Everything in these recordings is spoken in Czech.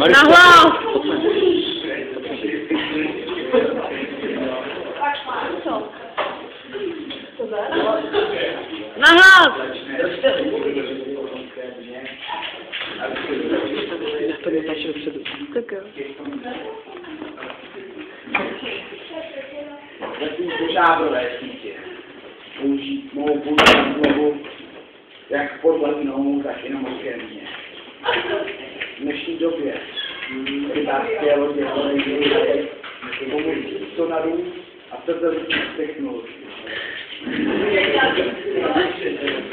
Nahlas! Nahlas! Tak jo. Požádové sítě mohou použít slovo jak podletnou, tak i na mořské dně. V dnešní době rybářské lodě hledají pomocí sonarů a satelitních technologií.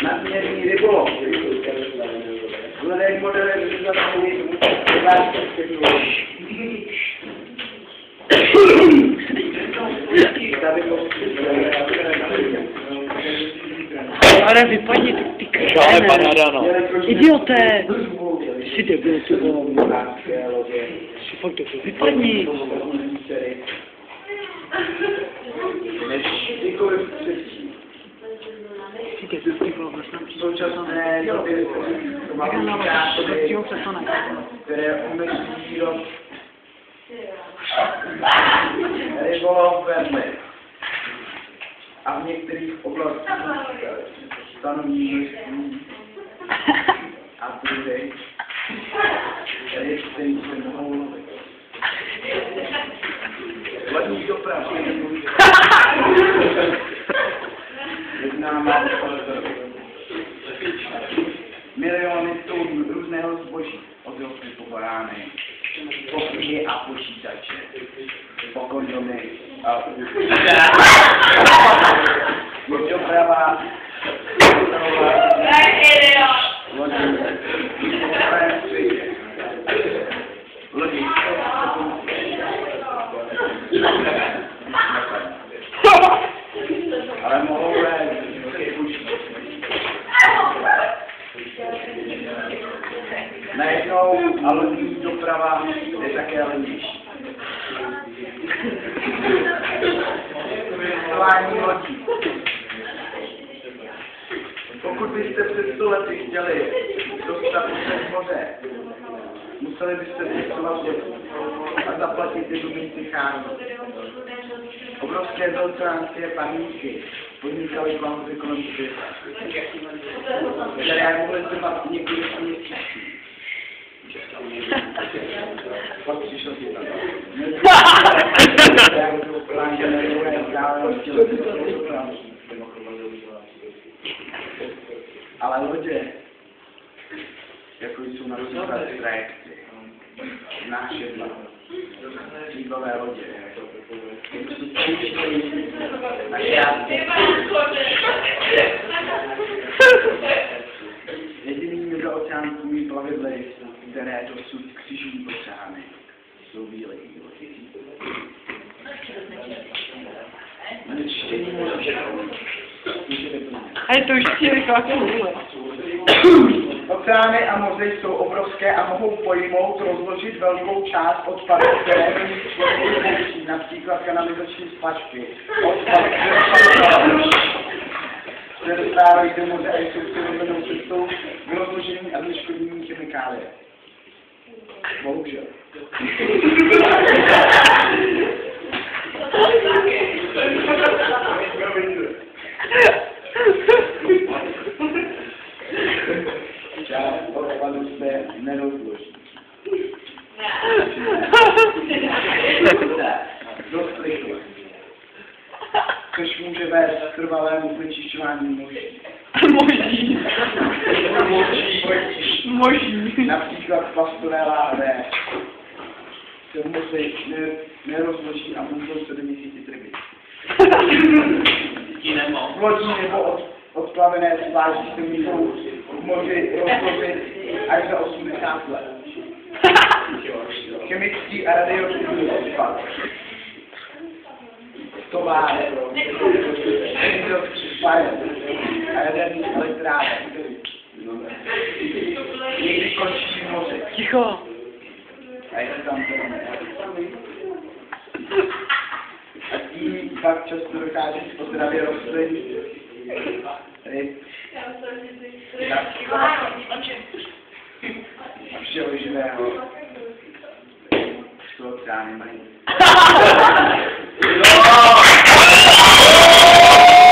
Nadměrný rybolov hledají modernizaci rybářských technologií. Ale vypadni ty křene. Idioté! Jsi debil, ty vole. Jsi fakt debil. Vypadni! Jsi debil, ty vole, vlastně nám přijde. Současné době které omezují rybolov vedle a v některých oblastech stanoví množství a druhy ryb, který se mohou lovit. Lodní doprava je známá miliony tun různého zboží od roky po barány, po knihy a počítače, po kondomy a doprava lodí ale mohou najednou a lodní doprava je také levnější. Cestování lodí. Pokud byste před 100 lety chtěli dostat se z moře, museli byste cestovat lodí a zaplatit jednu minci chánu. Obrovské veltránské paníky podnikaly k vám z ekonomiky, které mohly trvat několik měsíců. Pak přišel si tam. Ale lodě, jako jsou například trajekty, nášedla, střídlové lodě, jedinými mezooceánskými plavidly, které dosud křižují oceány, jsou bílé lodi. A je to už cíli kvaků. Oceány a moře jsou obrovské a mohou pojmout, rozložit velkou část odpadů, které do nich člověk použí, například kanalizační spačky. Odpady, které se dostávají do moře a jsou přirozenou cestou k rozložení a zneškodnění chemikálie. Bohužel. Část odpadu se nerozloží. Dost rychle. Což může vést k trvalému znečišťování moří. Moží. Například plastové láhve se v moři nerozloží a můžou se vymístit ryby. Lodí nebo odplavené sváží se můžou v moři rozložit až za 80 let. Chemický a radioaktivní odpad. Továrny, a jaderných elektráren. Někdy končí v moři. Ticho. A je tam to. A tím pak často dochází k potravě rostlin, ryb A všeho živého. Z toho trány mají.